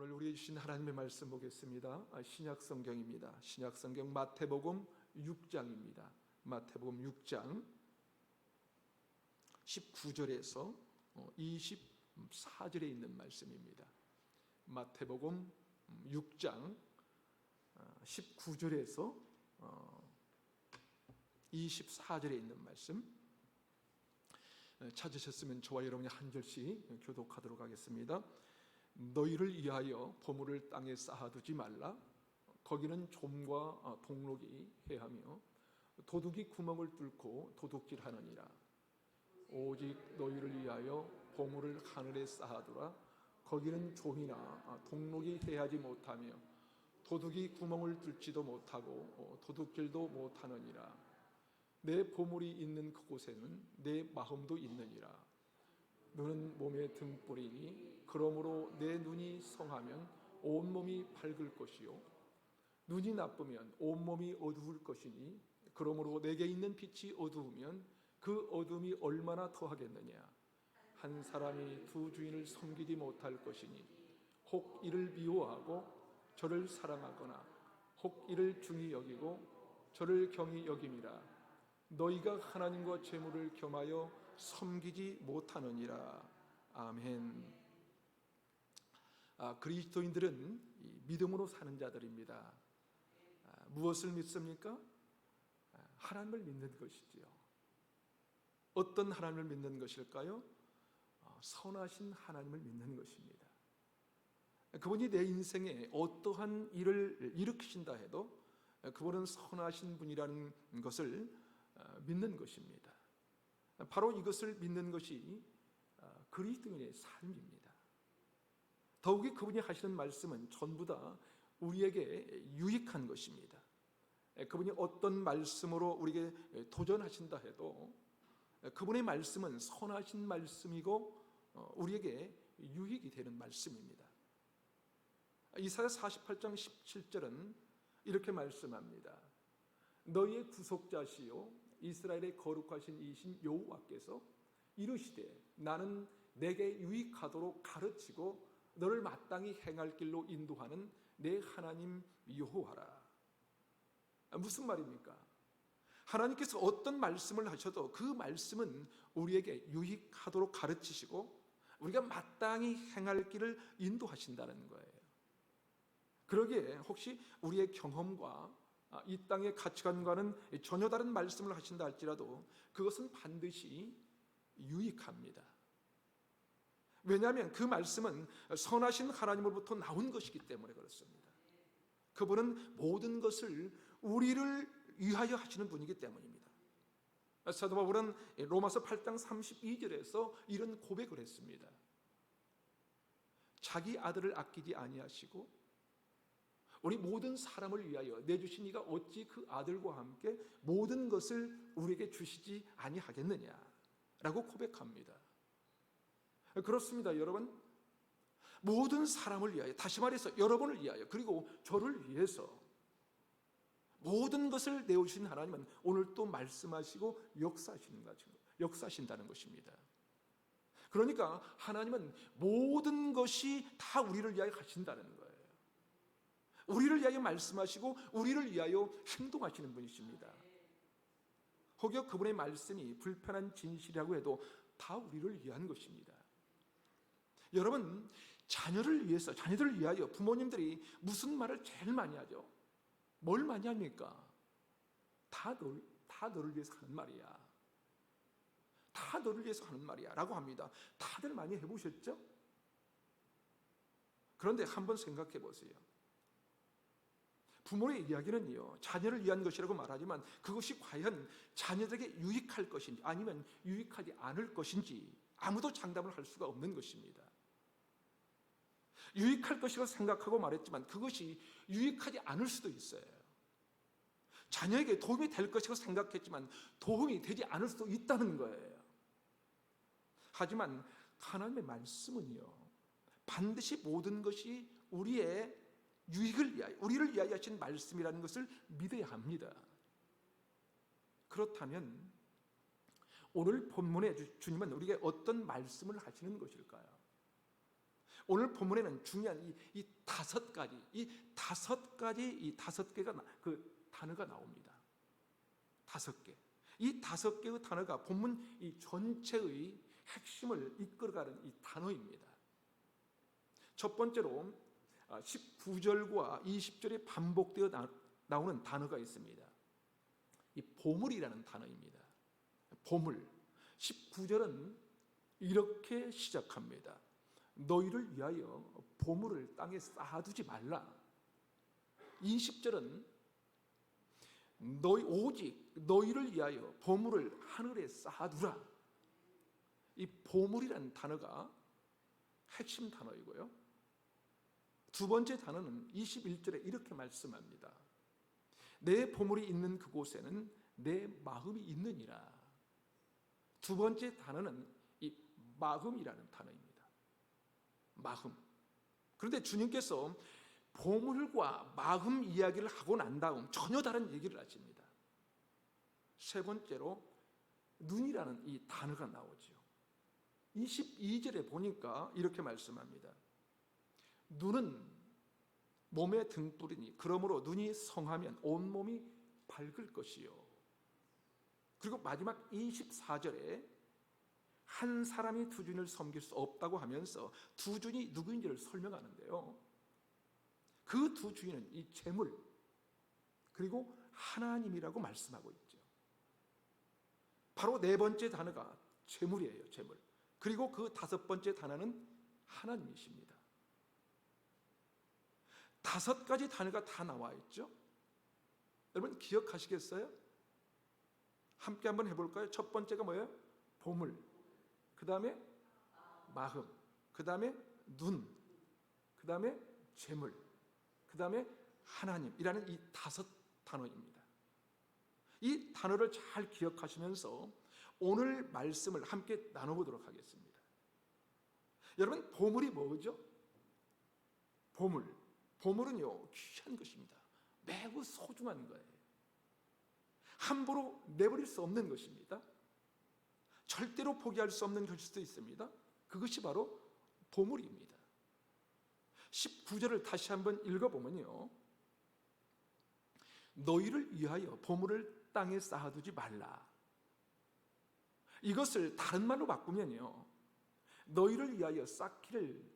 오늘 우리 주신 하나님의 말씀 보겠습니다. 신약 성경입니다. 신약 성경 마태복음 6장입니다. 마태복음 6장 19절에서 24절에 있는 말씀입니다. 마태복음 6장 19절에서 24절에 있는 말씀 찾으셨으면 저와 여러분이 한 절씩 교독하도록 하겠습니다. 너희를 위하여 보물을 땅에 쌓아두지 말라. 거기는 좀과 동록이 해하며 도둑이 구멍을 뚫고 도둑질하느니라. 오직 너희를 위하여 보물을 하늘에 쌓아두라. 거기는 좀이나 동록이 해하지 못하며 도둑이 구멍을 뚫지도 못하고 도둑질도 못하느니라. 내 보물이 있는 그곳에는 내 마음도 있느니라. 너는 몸의 등불이니 그러므로 내 눈이 성하면 온몸이 밝을 것이요 눈이 나쁘면 온몸이 어두울 것이니 그러므로 내게 있는 빛이 어두우면 그 어둠이 얼마나 더하겠느냐. 한 사람이 두 주인을 섬기지 못할 것이니 혹 이를 미워하고 저를 사랑하거나 혹 이를 중히 여기고 저를 경히 여김이라. 너희가 하나님과 재물을 겸하여 섬기지 못하느니라. 아멘. 그리스도인들은 믿음으로 사는 자들입니다. 무엇을 믿습니까? 하나님을 믿는 것이지요. 어떤 하나님을 믿는 것일까요? 선하신 하나님을 믿는 것입니다. 그분이 내 인생에 어떠한 일을 일으키신다 해도 그분은 선하신 분이라는 것을 믿는 것입니다. 바로 이것을 믿는 것이 그리스도인의 삶입니다. 더욱이 그분이 하시는 말씀은 전부 다 우리에게 유익한 것입니다. 그분이 어떤 말씀으로 우리에게 도전하신다 해도 그분의 말씀은 선하신 말씀이고 우리에게 유익이 되는 말씀입니다. 이사야 48장 17절은 이렇게 말씀합니다. 너희의 구속자시요 이스라엘의 거룩하신 이신 여호와께서 이르시되 나는 내게 유익하도록 가르치고 너를 마땅히 행할 길로 인도하는 내 하나님 여호와라. 무슨 말입니까? 하나님께서 어떤 말씀을 하셔도 그 말씀은 우리에게 유익하도록 가르치시고 우리가 마땅히 행할 길을 인도하신다는 거예요. 그러기에 혹시 우리의 경험과 이 땅의 가치관과는 전혀 다른 말씀을 하신다 할지라도 그것은 반드시 유익합니다. 왜냐하면 그 말씀은 선하신 하나님으로부터 나온 것이기 때문에 그렇습니다. 그분은 모든 것을 우리를 위하여 하시는 분이기 때문입니다. 사도 바울은 로마서 8장 32절에서 이런 고백을 했습니다. 자기 아들을 아끼지 아니하시고 우리 모든 사람을 위하여 내주신 이가 어찌 그 아들과 함께 모든 것을 우리에게 주시지 아니하겠느냐라고 고백합니다. 그렇습니다, 여러분. 모든 사람을 위하여, 다시 말해서 여러분을 위하여, 그리고 저를 위해서 모든 것을 내어주신 하나님은 오늘 또 말씀하시고 역사하신다는 것입니다. 그러니까 하나님은 모든 것이 다 우리를 위하여 하신다는 거예요. 우리를 위하여 말씀하시고 우리를 위하여 행동하시는 분이십니다. 혹여 그분의 말씀이 불편한 진실이라고 해도 다 우리를 위한 것입니다. 여러분, 자녀들을 위하여 부모님들이 무슨 말을 제일 많이 하죠? 뭘 많이 합니까? 다 너를 위해서 하는 말이야. 다 너를 위해서 하는 말이야 라고 합니다. 다들 많이 해보셨죠? 그런데 한번 생각해 보세요. 부모의 이야기는요, 자녀를 위한 것이라고 말하지만 그것이 과연 자녀들에게 유익할 것인지 아니면 유익하지 않을 것인지 아무도 장담을 할 수가 없는 것입니다. 유익할 것이라고 생각하고 말했지만 그것이 유익하지 않을 수도 있어요. 자녀에게 도움이 될 것이라고 생각했지만 도움이 되지 않을 수도 있다는 거예요. 하지만 하나님의 말씀은요, 반드시 모든 것이 우리의 유익을 위하여, 우리를 위하여 하신 말씀이라는 것을 믿어야 합니다. 그렇다면 오늘 본문에 주님은 우리에게 어떤 말씀을 하시는 것일까요? 오늘 본문에는 중요한 이 다섯 가지, 이 다섯 개가 그 단어가 나옵니다. 다섯 개. 이 다섯 개의 단어가 본문 이 전체의 핵심을 이끌어가는 이 단어입니다. 첫 번째로 19절과 20절에 반복되어 나오는 단어가 있습니다. 이 보물이라는 단어입니다. 보물. 19절은 이렇게 시작합니다. 너희를 위하여 보물을 땅에 쌓아두지 말라. 20절은 오직 너희를 위하여 보물을 하늘에 쌓아두라. 이 보물이라는 단어가 핵심 단어이고요. 두 번째 단어는 21절에 이렇게 말씀합니다. 내 보물이 있는 그곳에는 내 마음이 있느니라. 두 번째 단어는 이 마음이라는 단어입니다. 마음. 그런데 주님께서 보물과 마음 이야기를 하고 난 다음 전혀 다른 얘기를 하십니다. 세 번째로 눈이라는 이 단어가 나오죠. 22절에 보니까 이렇게 말씀합니다. 눈은 몸의 등불이니 그러므로 눈이 성하면 온몸이 밝을 것이요. 그리고 마지막 24절에 한 사람이 두 주인을 섬길 수 없다고 하면서 두 주인이 누구인지를 설명하는데요. 그 두 주인은 이 재물 그리고 하나님이라고 말씀하고 있죠. 바로 네 번째 단어가 재물이에요. 재물. 그리고 그 다섯 번째 단어는 하나님이십니다. 다섯 가지 단어가 다 나와 있죠. 여러분 기억하시겠어요? 함께 한번 해볼까요? 첫 번째가 뭐예요? 보물. 그 다음에 마음. 그 다음에 눈. 그 다음에 재물. 그 다음에 하나님이라는 이 다섯 단어입니다. 이 단어를 잘 기억하시면서 오늘 말씀을 함께 나눠보도록 하겠습니다. 여러분 보물이 뭐죠? 보물. 보물은요 귀한 것입니다. 매우 소중한 거예요. 함부로 내버릴 수 없는 것입니다. 절대로 포기할 수 없는 것일 수도 있습니다. 그것이 바로 보물입니다. 19절을 다시 한번 읽어보면요. 너희를 위하여 보물을 땅에 쌓아두지 말라. 이것을 다른 말로 바꾸면요. 너희를 위하여 쌓기를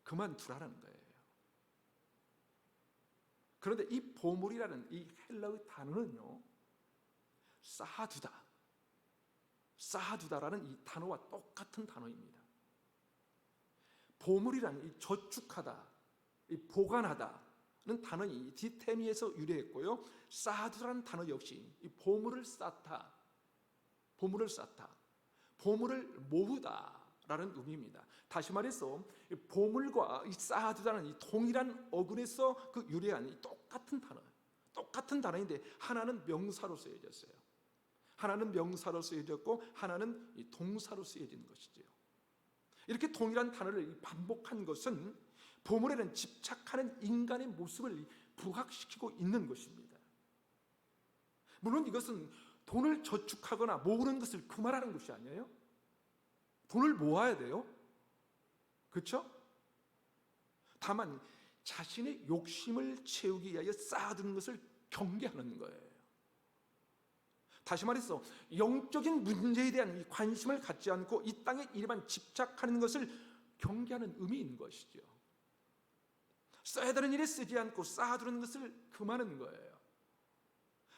그만두라는 거예요. 그런데 이 보물이라는 이 헬라의 단어는요. 쌓아두다라는 이 단어와 똑같은 단어입니다. 보물이라는 이 저축하다, 이 보관하다는 단어는 디테미에서 유래했고요. 쌓아두라는 단어 역시 이 보물을 쌓다, 보물을 모으다라는 의미입니다. 다시 말해서 보물과 이 쌓아두다는 이 동일한 어근에서 그 유래한 이 똑같은 단어인데 하나는 명사로 쓰여졌어요. 하나는 명사로 쓰여졌고 하나는 이 동사로 쓰여진 것이지요. 이렇게 동일한 단어를 반복한 것은 보물에는 집착하는 인간의 모습을 부각시키고 있는 것입니다. 물론 이것은 돈을 저축하거나 모으는 것을 그만하는 것이 아니에요. 돈을 모아야 돼요. 그렇죠? 다만 자신의 욕심을 채우기 위하여 쌓아두는 것을 경계하는 거예요. 다시 말해서 영적인 문제에 대한 이 관심을 갖지 않고 이 땅의 일에만 집착하는 것을 경계하는 의미인 것이죠. 써야 되는 일에 쓰지 않고 쌓아두는 것을 금하는 거예요.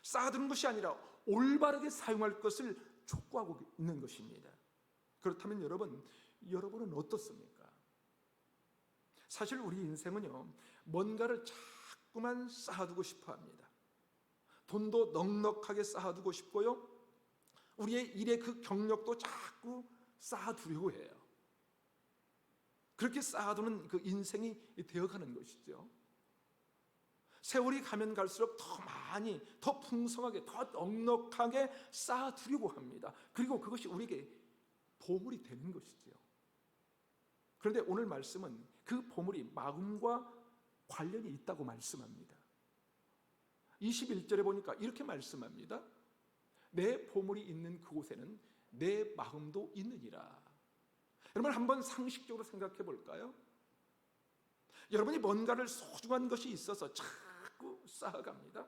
쌓아두는 것이 아니라 올바르게 사용할 것을 촉구하고 있는 것입니다. 그렇다면 여러분은 어떻습니까? 사실 우리 인생은요, 뭔가를 자꾸만 쌓아두고 싶어 합니다. 돈도 넉넉하게 쌓아두고 싶고요, 우리의 일의 그 경력도 자꾸 쌓아두려고 해요. 그렇게 쌓아두는 그 인생이 되어가는 것이죠. 세월이 가면 갈수록 더 많이, 더 풍성하게, 더 넉넉하게 쌓아두려고 합니다. 그리고 그것이 우리에게 보물이 되는 것이죠. 그런데 오늘 말씀은 그 보물이 마음과 관련이 있다고 말씀합니다. 21절에 보니까 이렇게 말씀합니다. 내 보물이 있는 그곳에는 내 마음도 있느니라. 여러분 한번 상식적으로 생각해 볼까요? 여러분이 뭔가를 소중한 것이 있어서 자꾸 쌓아갑니다.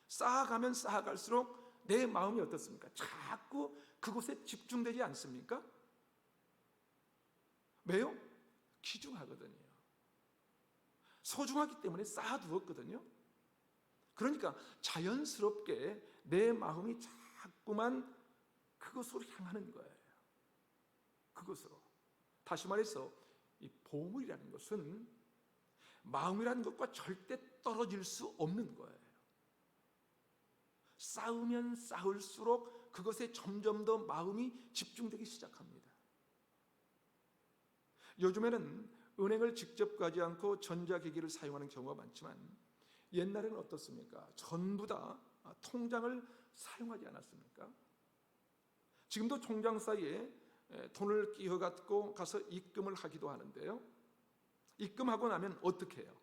쌓아가면 쌓아갈수록 내 마음이 어떻습니까? 자꾸 그곳에 집중되지 않습니까? 왜요? 귀중하거든요. 소중하기 때문에 쌓아두었거든요. 그러니까 자연스럽게 내 마음이 자꾸만 그것으로 향하는 거예요. 그것으로. 다시 말해서 이 보물이라는 것은 마음이라는 것과 절대 떨어질 수 없는 거예요. 쌓으면 쌓을수록 그것에 점점 더 마음이 집중되기 시작합니다. 요즘에는 은행을 직접 가지 않고 전자기기를 사용하는 경우가 많지만 옛날에는 어떻습니까? 전부 다 통장을 사용하지 않았습니까? 지금도 통장 사이에 돈을 끼워갖고 가서 입금을 하기도 하는데요. 입금하고 나면 어떻게 해요?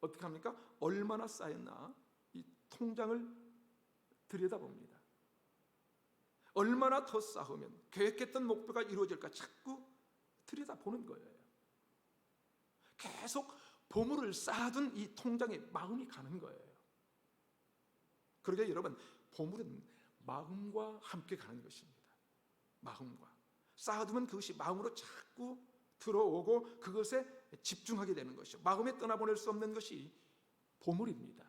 어떻게 합니까? 얼마나 쌓였나 이 통장을 들여다봅니다. 얼마나 더 쌓으면 계획했던 목표가 이루어질까 자꾸 들여다보는 거예요. 계속 보물을 쌓아둔 이 통장에 마음이 가는 거예요. 그러게 여러분, 보물은 마음과 함께 가는 것입니다. 마음과 쌓아두면 그것이 마음으로 자꾸 들어오고 그것에 집중하게 되는 것이죠. 마음에 떠나보낼 수 없는 것이 보물입니다.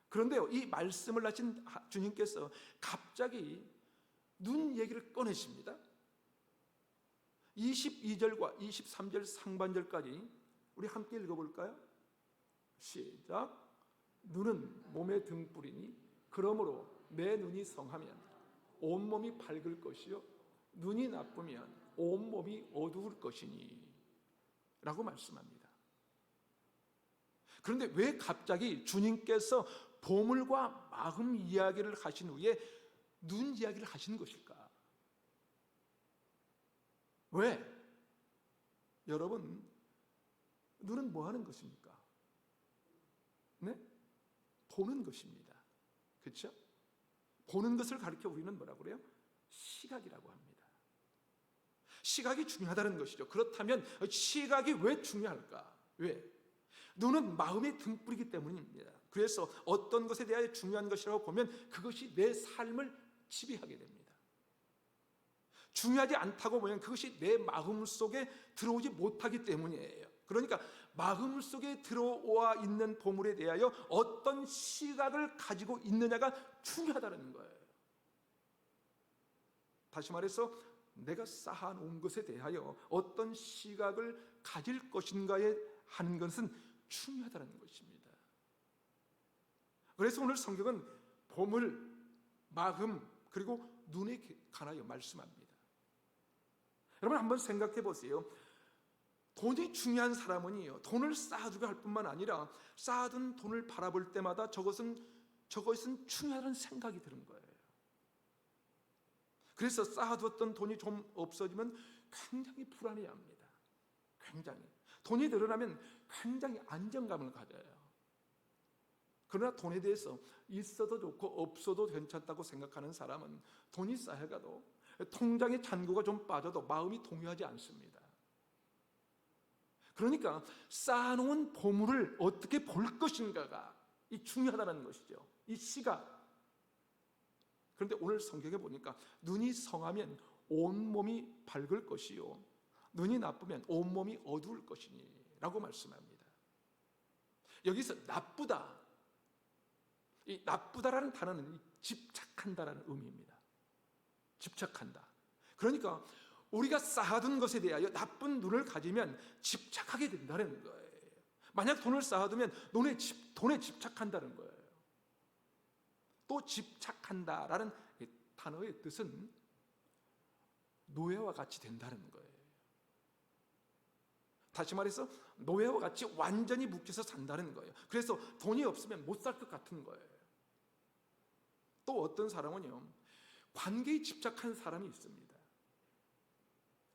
그런데요, 이 말씀을 하신 주님께서 갑자기 눈 얘기를 꺼내십니다. 22절과 23절 상반절까지 우리 함께 읽어볼까요? 시작. 눈은 몸의 등불이니 그러므로 내 눈이 성하면 온몸이 밝을 것이요 눈이 나쁘면 온몸이 어두울 것이니 라고 말씀합니다. 그런데 왜 갑자기 주님께서 보물과 마음 이야기를 하신 후에 눈 이야기를 하시는 것일까? 왜? 여러분, 눈은 뭐 하는 것입니까? 네? 보는 것입니다. 그렇죠? 보는 것을 가리켜 우리는 뭐라고 그래요? 시각이라고 합니다. 시각이 중요하다는 것이죠. 그렇다면 시각이 왜 중요할까? 왜? 눈은 마음의 등불이기 때문입니다. 그래서 어떤 것에 대하여 중요한 것이라고 보면 그것이 내 삶을 지배하게 됩니다. 중요하지 않다고 보면 그것이 내 마음 속에 들어오지 못하기 때문이에요. 그러니까 마음 속에 들어와 있는 보물에 대하여 어떤 시각을 가지고 있느냐가 중요하다는 거예요. 다시 말해서 내가 쌓아놓은 것에 대하여 어떤 시각을 가질 것인가에 하는 것은 중요하다는 것입니다. 그래서 오늘 성경은 보물, 마음, 그리고 눈에 관하여 말씀합니다. 여러분 한번 생각해 보세요. 돈이 중요한 사람은요, 돈을 쌓아두게 할 뿐만 아니라 쌓아둔 돈을 바라볼 때마다 저것은 중요하다는 생각이 드는 거예요. 그래서 쌓아두었던 돈이 좀 없어지면 굉장히 불안해합니다. 굉장히. 돈이 늘어나면 굉장히 안정감을 가져요. 그러나 돈에 대해서 있어도 좋고 없어도 괜찮다고 생각하는 사람은 돈이 쌓여가도 통장에 잔고가 좀 빠져도 마음이 동요하지 않습니다. 그러니까 쌓아놓은 보물을 어떻게 볼 것인가가 이 중요하다는 것이죠. 이 시각. 그런데 오늘 성경에 보니까 눈이 성하면 온몸이 밝을 것이요 눈이 나쁘면 온몸이 어두울 것이니 라고 말씀합니다. 여기서 나쁘다, 이 나쁘다라는 단어는 집착한다라는 의미입니다. 집착한다. 그러니까 우리가 쌓아둔 것에 대하여 나쁜 눈을 가지면 집착하게 된다는 거예요. 만약 돈을 쌓아두면 돈에 집착한다는 거예요. 또 집착한다라는 단어의 뜻은 노예와 같이 된다는 거예요. 다시 말해서 노예와 같이 완전히 묶여서 산다는 거예요. 그래서 돈이 없으면 못 살 것 같은 거예요. 또 어떤 사람은요, 관계에 집착한 사람이 있습니다.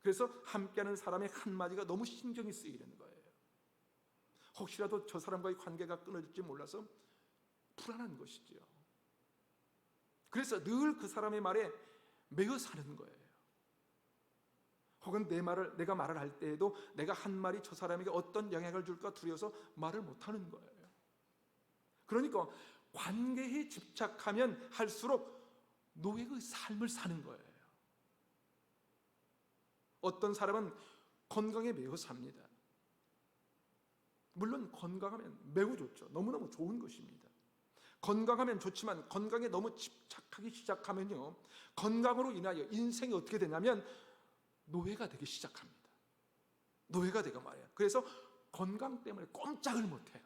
그래서 함께하는 사람의 한마디가 너무 신경이 쓰이는 거예요. 혹시라도 저 사람과의 관계가 끊어질지 몰라서 불안한 것이죠. 그래서 늘 그 사람의 말에 매여 사는 거예요. 혹은 내가 말을 할 때에도 내가 한 말이 저 사람에게 어떤 영향을 줄까 두려워서 말을 못하는 거예요. 그러니까 관계에 집착하면 할수록 노예의 삶을 사는 거예요. 어떤 사람은 건강에 매여 삽니다. 물론 건강하면 매우 좋죠. 너무너무 좋은 것입니다. 건강하면 좋지만 건강에 너무 집착하기 시작하면요, 건강으로 인하여 인생이 어떻게 되냐면 노예가 되기 시작합니다. 노예가 되고 말이에요. 그래서 건강 때문에 꼼짝을 못해요.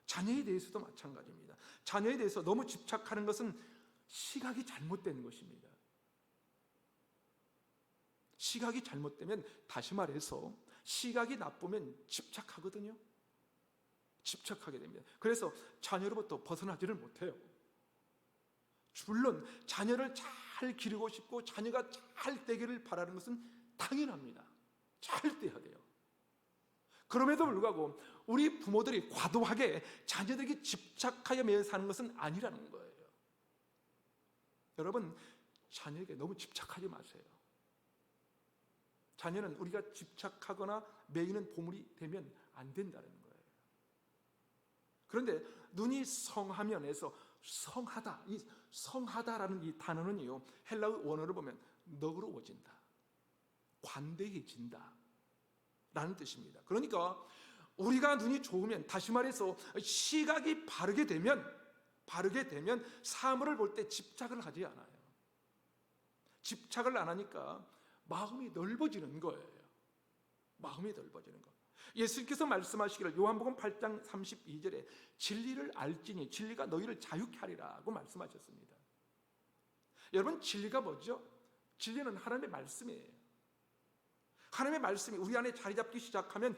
자녀에 대해서도 마찬가지입니다. 자녀에 대해서 너무 집착하는 것은 시각이 잘못된 것입니다. 시각이 잘못되면, 다시 말해서 시각이 나쁘면 집착하거든요. 집착하게 됩니다. 그래서 자녀로부터 벗어나지를 못해요. 물론 자녀를 잘 기르고 싶고 자녀가 잘 되기를 바라는 것은 당연합니다. 잘 돼야 돼요. 그럼에도 불구하고 우리 부모들이 과도하게 자녀들에게 집착하여 매여 사는 것은 아니라는 거예요. 여러분, 자녀에게 너무 집착하지 마세요. 자녀는 우리가 집착하거나 매이는 보물이 되면 안 된다는 거예요. 그런데 눈이 성하면에서 성하다, 이 성하다라는 이 단어는요, 헬라어 원어를 보면 너그러워진다, 관대해진다 라는 뜻입니다. 그러니까 우리가 눈이 좋으면, 다시 말해서 시각이 바르게 되면 사물을 볼 때 집착을 하지 않아요. 집착을 안 하니까 마음이 넓어지는 거예요. 마음이 넓어지는 거. 예수님께서 말씀하시기를 요한복음 8장 32절에 진리를 알지니 진리가 너희를 자유케 하리라고 말씀하셨습니다. 여러분, 진리가 뭐죠? 진리는 하나님의 말씀이에요. 하나님의 말씀이 우리 안에 자리 잡기 시작하면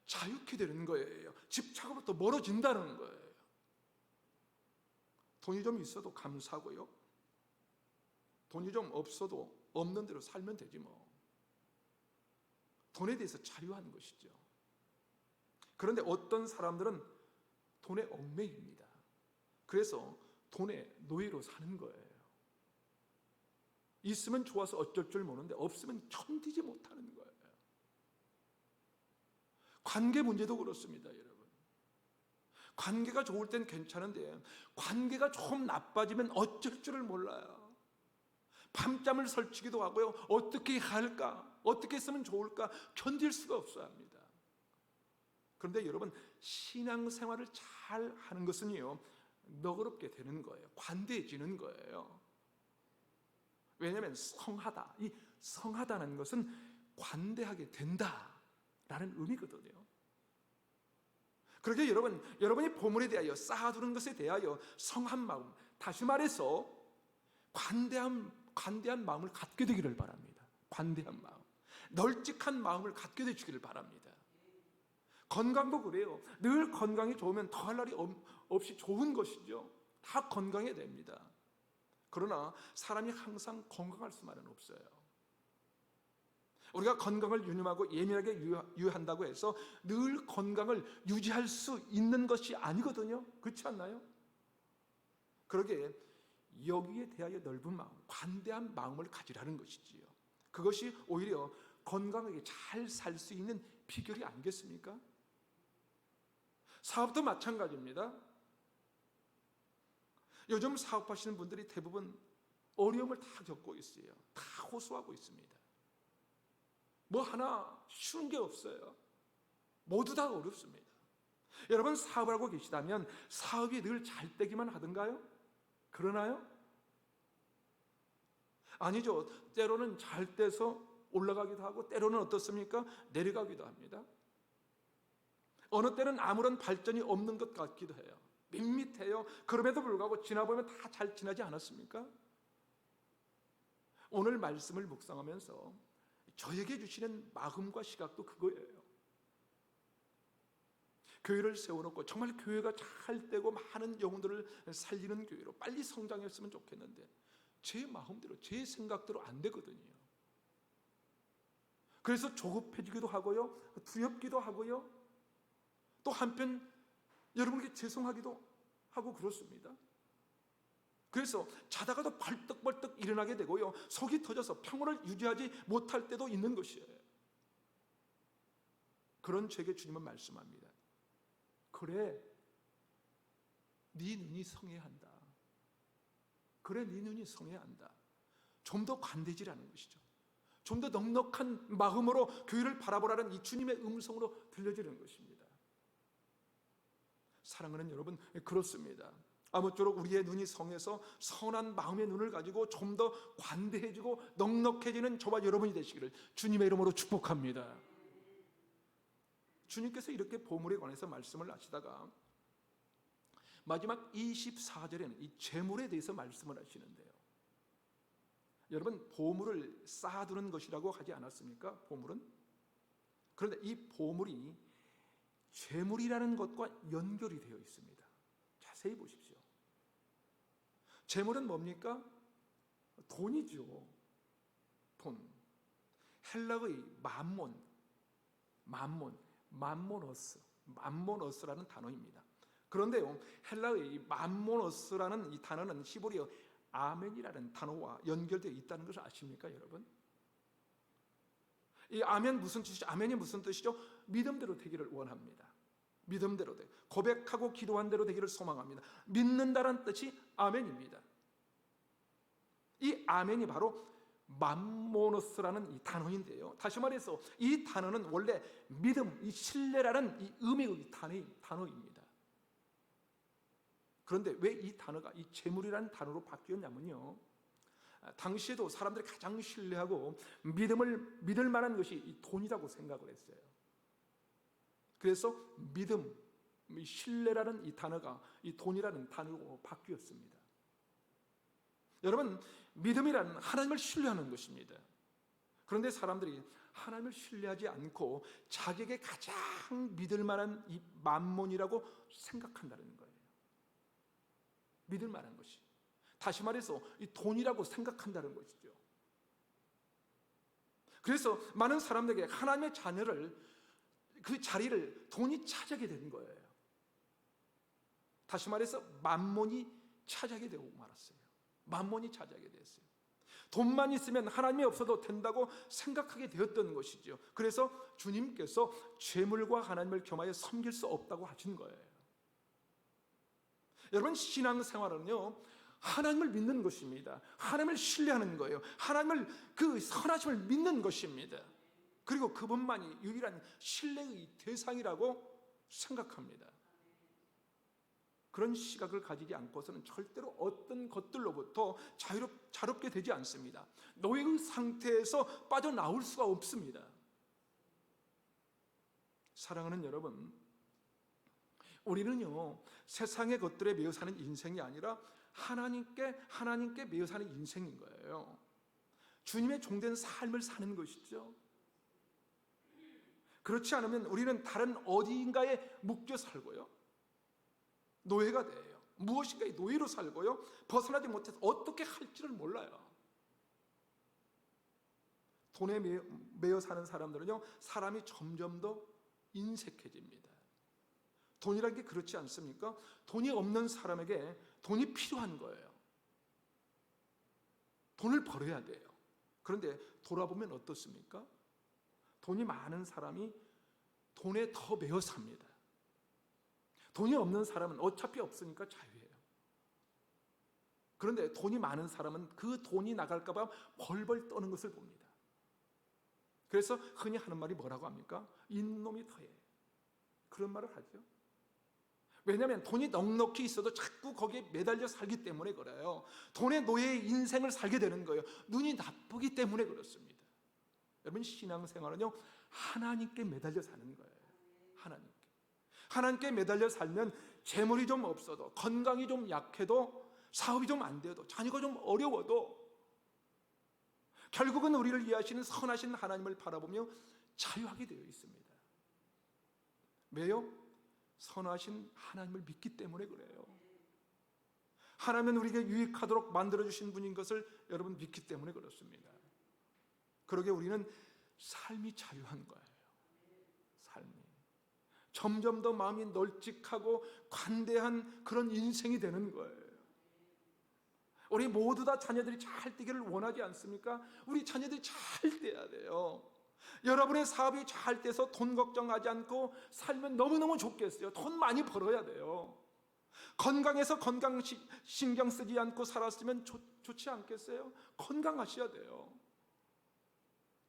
자유케 되는 거예요. 집착으로부터 멀어진다는 거예요. 돈이 좀 있어도 감사하고요, 돈이 좀 없어도 없는 대로 살면 되지 뭐. 돈에 대해서 자유한 것이죠. 그런데 어떤 사람들은 돈에 얽매입니다. 그래서 돈의 노예로 사는 거예요. 있으면 좋아서 어쩔 줄 모르는데 없으면 견디지 못하는 거예요. 관계 문제도 그렇습니다, 여러분. 관계가 좋을 땐 괜찮은데 관계가 조금 나빠지면 어쩔 줄을 몰라요. 밤잠을 설치기도 하고요, 어떻게 할까, 어떻게 했으면 좋을까 견딜 수가 없어야 합니다. 그런데 여러분, 신앙생활을 잘 하는 것은요, 너그럽게 되는 거예요. 관대해지는 거예요. 왜냐하면 성하다, 이 성하다는 것은 관대하게 된다라는 의미거든요. 그러게 여러분이 보물에 대하여 쌓아두는 것에 대하여 성한 마음, 다시 말해서 관대한 마음을 갖게 되기를 바랍니다. 관대한 마음, 널찍한 마음을 갖게 되시기를 바랍니다. 건강도 그래요. 늘 건강이 좋으면 더할 날이 없이 좋은 것이죠. 다 건강해야 됩니다. 그러나 사람이 항상 건강할 수만은 없어요. 우리가 건강을 유념하고 예민하게 유의한다고 해서 늘 건강을 유지할 수 있는 것이 아니거든요. 그렇지 않나요? 그러기에 여기에 대하여 넓은 마음, 관대한 마음을 가지라는 것이지요. 그것이 오히려 건강하게 잘 살 수 있는 비결이 아니겠습니까? 사업도 마찬가지입니다. 요즘 사업하시는 분들이 대부분 어려움을 다 겪고 있어요. 다 호소하고 있습니다. 뭐 하나 쉬운 게 없어요. 모두 다 어렵습니다. 여러분, 사업을 하고 계시다면 사업이 늘 잘 되기만 하던가요? 그러나요? 아니죠. 때로는 잘 돼서 올라가기도 하고 때로는 어떻습니까? 내려가기도 합니다. 어느 때는 아무런 발전이 없는 것 같기도 해요. 밋밋해요. 그럼에도 불구하고 지나보면 다 잘 지나지 않았습니까? 오늘 말씀을 묵상하면서 저에게 주시는 마음과 시각도 그거예요. 교회를 세워놓고 정말 교회가 잘 되고 많은 영혼들을 살리는 교회로 빨리 성장했으면 좋겠는데 제 마음대로, 제 생각대로 안 되거든요. 그래서 조급해지기도 하고요, 두렵기도 하고요, 또 한편 여러분에게 죄송하기도 하고 그렇습니다. 그래서 자다가도 벌떡벌떡 일어나게 되고요, 속이 터져서 평온을 유지하지 못할 때도 있는 것이에요. 그런 죄에게 주님은 말씀합니다. 그래, 네 눈이 성해야 한다. 그래, 네 눈이 성해야 한다. 좀 더 관대지라는 것이죠. 좀 더 넉넉한 마음으로 교회를 바라보라는 이 주님의 음성으로 들려지는 것입니다. 사랑하는 여러분, 그렇습니다. 아무쪼록 우리의 눈이 성해서 선한 마음의 눈을 가지고 좀 더 관대해지고 넉넉해지는 저와 여러분이 되시기를 주님의 이름으로 축복합니다. 주님께서 이렇게 보물에 관해서 말씀을 하시다가 마지막 24절에는 이 재물에 대해서 말씀을 하시는데요, 여러분, 보물을 쌓아두는 것이라고 하지 않았습니까? 보물은? 그런데 이 보물이 재물이라는 것과 연결이 되어 있습니다. 자세히 보십시오. 재물은 뭡니까? 돈이죠. 돈. 헬라의 맘모너스라는 단어입니다. 그런데요, 헬라의 맘모너스라는 이 단어는 히브리어 아멘이라는 단어와 연결되어 있다는 것을 아십니까, 여러분? 이 아멘 무슨 뜻이죠? 아멘이 무슨 뜻이죠? 믿음대로 되기를 원합니다. 믿음대로 돼. 고백하고 기도한 대로 되기를 소망합니다. 믿는다는 뜻이 아멘입니다. 이 아멘이 바로 맘모너스라는 이 단어인데요, 다시 말해서 이 단어는 원래 믿음, 이 신뢰라는 이 의미의 단어입니다. 그런데 왜 이 단어가 이 재물이라는 단어로 바뀌었냐면요, 당시에도 사람들이 가장 신뢰하고 믿을 만한 것이 이 돈이라고 생각을 했어요. 그래서 믿음, 신뢰라는 이 단어가 이 돈이라는 단어로 바뀌었습니다. 여러분, 믿음이란 하나님을 신뢰하는 것입니다. 그런데 사람들이 하나님을 신뢰하지 않고 자기에게 가장 믿을 만한 이 맘몬이라고 생각한다는 거예요. 믿을 만한 것이, 다시 말해서 이 돈이라고 생각한다는 것이죠. 그래서 많은 사람들에게 하나님의 자녀를, 그 자리를 돈이 차지하게 된 거예요. 다시 말해서 맘몬이 차지하게 되고 말았어요. 맘몬이 차지하게 됐어요. 돈만 있으면 하나님이 없어도 된다고 생각하게 되었던 것이죠. 그래서 주님께서 재물과 하나님을 겸하여 섬길 수 없다고 하신 거예요. 여러분, 신앙생활은요, 하나님을 믿는 것입니다. 하나님을 신뢰하는 거예요. 하나님을, 그 선하심을 믿는 것입니다. 그리고 그분만이 유일한 신뢰의 대상이라고 생각합니다. 그런 시각을 가지지 않고서는 절대로 어떤 것들로부터 자유롭게 되지 않습니다. 노예의 상태에서 빠져나올 수가 없습니다. 사랑하는 여러분, 우리는요, 세상의 것들에 매여 사는 인생이 아니라 하나님께 매여 사는 인생인 거예요. 주님의 종된 삶을 사는 것이죠. 그렇지 않으면 우리는 다른 어디인가에 묶여 살고요, 노예가 돼요. 무엇인가의 노예로 살고요, 벗어나지 못해서 어떻게 할지를 몰라요. 돈에 매여 사는 사람들은요, 사람이 점점 더 인색해집니다. 돈이란 게 그렇지 않습니까? 돈이 없는 사람에게 돈이 필요한 거예요. 돈을 벌어야 돼요. 그런데 돌아보면 어떻습니까? 돈이 많은 사람이 돈에 더 매여 삽니다. 돈이 없는 사람은 어차피 없으니까 자유해요. 그런데 돈이 많은 사람은 그 돈이 나갈까 봐 벌벌 떠는 것을 봅니다. 그래서 흔히 하는 말이 뭐라고 합니까? 인놈이 더해. 그런 말을 하죠. 왜냐하면 돈이 넉넉히 있어도 자꾸 거기에 매달려 살기 때문에 그래요. 돈의 노예의 인생을 살게 되는 거예요. 눈이 나쁘기 때문에 그렇습니다. 여러분, 신앙생활은요, 하나님께 매달려 사는 거예요. 하나님께 매달려 살면 재물이 좀 없어도, 건강이 좀 약해도, 사업이 좀 안 돼도, 자녀가 좀 어려워도 결국은 우리를 이해하시는 선하신 하나님을 바라보며 자유하게 되어 있습니다. 왜요? 선하신 하나님을 믿기 때문에 그래요. 하나님은 우리에게 유익하도록 만들어주신 분인 것을 여러분 믿기 때문에 그렇습니다. 그러게 우리는 삶이 자유한 거예요. 삶이 점점 더 마음이 널찍하고 관대한 그런 인생이 되는 거예요. 우리 모두 다 자녀들이 잘 되기를 원하지 않습니까? 우리 자녀들이 잘 돼야 돼요. 여러분의 사업이 잘 돼서 돈 걱정하지 않고 살면 너무너무 좋겠어요. 돈 많이 벌어야 돼요. 건강해서 건강 신경 쓰지 않고 살았으면 좋지 않겠어요? 건강하셔야 돼요.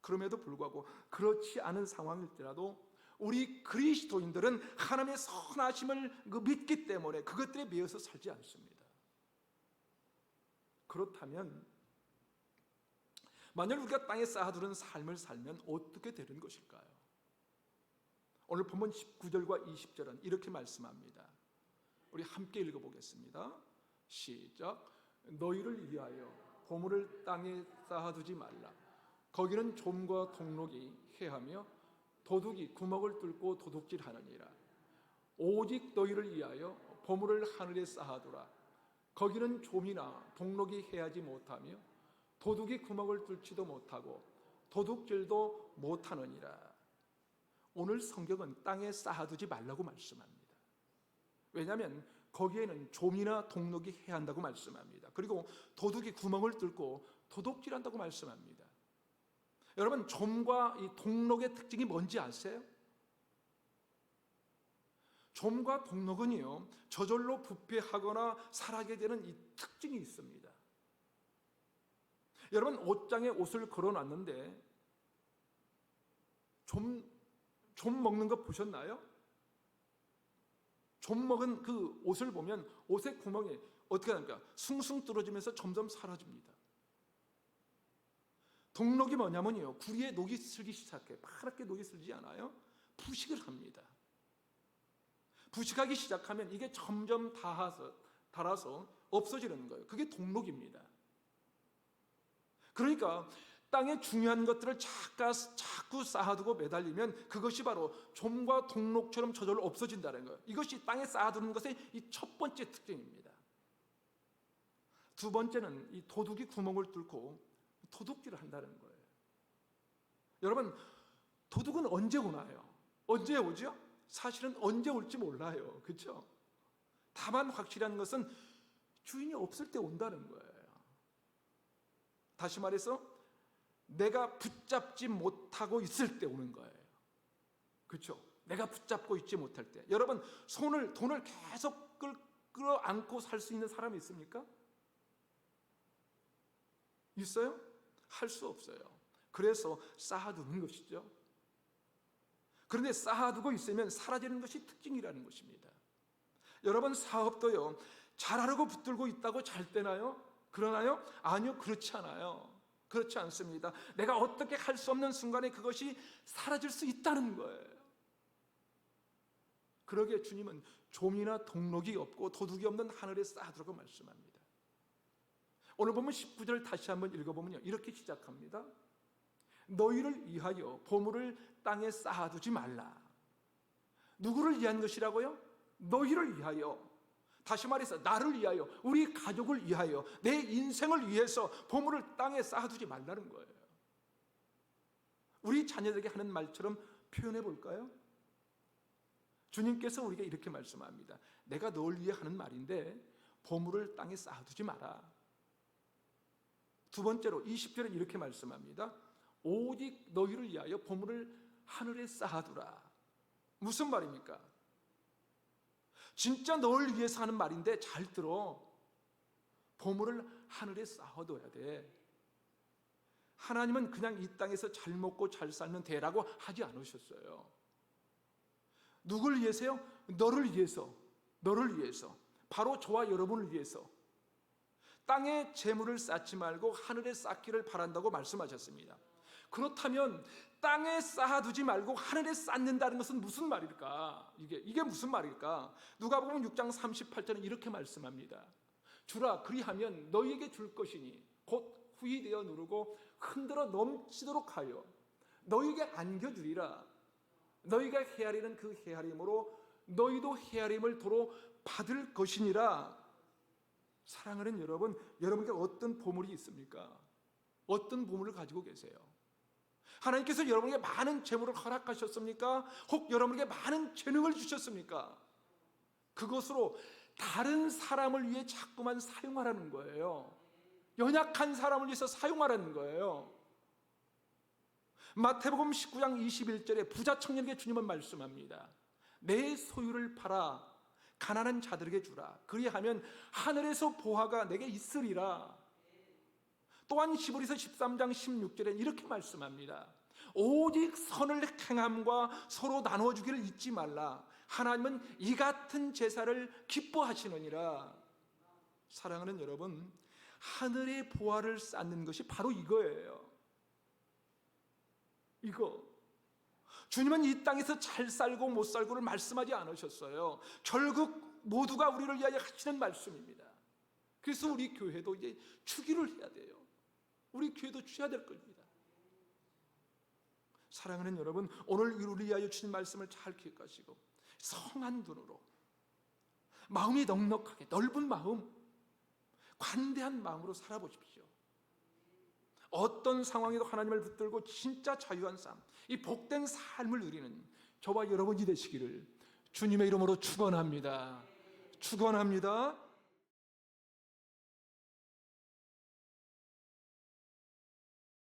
그럼에도 불구하고 그렇지 않은 상황일지라도 우리 그리스도인들은 하나님의 선하심을 믿기 때문에 그것들에 매여서 살지 않습니다. 그렇다면 만약 우리가 땅에 쌓아두는 삶을 살면 어떻게 되는 것일까요? 오늘 본문 19절과 20절은 이렇게 말씀합니다. 우리 함께 읽어보겠습니다. 시작. 너희를 위하여 보물을 땅에 쌓아두지 말라. 거기는 좀과 동록이 해하며 도둑이 구멍을 뚫고 도둑질하느니라. 오직 너희를 위하여 보물을 하늘에 쌓아두라. 거기는 좀이나 동록이 해하지 못하며 도둑이 구멍을 뚫지도 못하고 도둑질도 못하느니라. 오늘 성경은 땅에 쌓아두지 말라고 말씀합니다. 왜냐하면 거기에는 좀이나 동록이 해야 한다고 말씀합니다. 그리고 도둑이 구멍을 뚫고 도둑질한다고 말씀합니다. 여러분, 좀과 이 동록의 특징이 뭔지 아세요? 좀과 동록은요, 저절로 부패하거나 사라지게 되는 이 특징이 있습니다. 여러분, 옷장에 옷을 걸어놨는데 좀 먹는 거 보셨나요? 좀 먹은 그 옷을 보면 옷의 구멍이 어떻게 합니까? 숭숭 뚫어지면서 점점 사라집니다. 동록이 뭐냐면요, 구리에 녹이 슬기 시작해. 파랗게 녹이 슬지 않아요? 부식을 합니다. 부식하기 시작하면 이게 점점 닳아서 없어지는 거예요. 그게 동록입니다. 그러니까 땅에 중요한 것들을 자꾸 쌓아두고 매달리면 그것이 바로 좀과 동록처럼 저절로 없어진다는 거예요. 이것이 땅에 쌓아두는 것의 이 첫 번째 특징입니다. 두 번째는 이 도둑이 구멍을 뚫고 도둑질을 한다는 거예요. 여러분, 도둑은 언제 오나요? 언제 오죠? 사실은 언제 올지 몰라요. 그렇죠? 다만 확실한 것은 주인이 없을 때 온다는 거예요. 다시 말해서 내가 붙잡지 못하고 있을 때 오는 거예요. 그렇죠? 내가 붙잡고 있지 못할 때. 여러분, 돈을 계속 끌어안고 살 수 있는 사람이 있습니까? 있어요? 할 수 없어요. 그래서 쌓아두는 것이죠. 그런데 쌓아두고 있으면 사라지는 것이 특징이라는 것입니다. 여러분, 사업도요, 잘하려고 붙들고 있다고 잘 되나요? 그러나요? 아니요, 그렇지 않아요. 그렇지 않습니다. 내가 어떻게 할 수 없는 순간에 그것이 사라질 수 있다는 거예요. 그러기에 주님은 좀이나 동록이 없고 도둑이 없는 하늘에 쌓아두라고 말씀합니다. 오늘 보면 19절 다시 한번 읽어보면요, 이렇게 시작합니다. 너희를 위하여 보물을 땅에 쌓아두지 말라. 누구를 위한 것이라고요? 너희를 위하여. 다시 말해서 나를 위하여, 우리 가족을 위하여, 내 인생을 위해서 보물을 땅에 쌓아두지 말라는 거예요. 우리 자녀들에게 하는 말처럼 표현해 볼까요? 주님께서 우리에게 이렇게 말씀합니다. 내가 널 위해 하는 말인데 보물을 땅에 쌓아두지 마라. 두 번째로 20절에 이렇게 말씀합니다. 오직 너희를 위하여 보물을 하늘에 쌓아두라. 무슨 말입니까? 진짜 널 위해서 하는 말인데 잘 들어. 보물을 하늘에 쌓아둬야 돼. 하나님은 그냥 이 땅에서 잘 먹고 잘 살면 되라고 하지 않으셨어요. 누굴 위해서요? 너를 위해서. 너를 위해서. 바로 저와 여러분을 위해서. 땅에 재물을 쌓지 말고 하늘에 쌓기를 바란다고 말씀하셨습니다. 그렇다면 땅에 쌓아두지 말고 하늘에 쌓는다는 것은 무슨 말일까? 이게 무슨 말일까? 누가복음 6장 38절은 이렇게 말씀합니다. 주라, 그리하면 너희에게 줄 것이니 곧 후히되어 누르고 흔들어 넘치도록 하여 너희에게 안겨주리라. 너희가 헤아리는 그 헤아림으로 너희도 헤아림을 도로 받을 것이니라. 사랑하는 여러분, 여러분께 어떤 보물이 있습니까? 어떤 보물을 가지고 계세요? 하나님께서 여러분에게 많은 재물을 허락하셨습니까? 혹 여러분에게 많은 재능을 주셨습니까? 그것으로 다른 사람을 위해 자꾸만 사용하라는 거예요. 연약한 사람을 위해서 사용하라는 거예요. 마태복음 19장 21절에 부자 청년에게 주님은 말씀합니다. 내 소유를 팔아 가난한 자들에게 주라. 그리하면 하늘에서 보화가 내게 있으리라. 또한 히브리서 13장 16절에 이렇게 말씀합니다. 오직 선을 행함과 서로 나눠주기를 잊지 말라. 하나님은 이 같은 제사를 기뻐하시느니라. 사랑하는 여러분, 하늘의 보화를 쌓는 것이 바로 이거예요. 이거. 주님은 이 땅에서 잘 살고 못 살고를 말씀하지 않으셨어요. 결국 모두가 우리를 위하여 하시는 말씀입니다. 그래서 우리 교회도 이제 주기를 해야 돼요. 우리 교회도 주셔야 될 겁니다. 사랑하는 여러분, 오늘 우리 위하여 주신 말씀을 잘 기억하시고 성한 눈으로, 마음이 넉넉하게 넓은 마음, 관대한 마음으로 살아보십시오. 어떤 상황에도 하나님을 붙들고 진짜 자유한 삶, 이 복된 삶을 누리는 저와 여러분이 되시기를 주님의 이름으로 축원합니다. 축원합니다.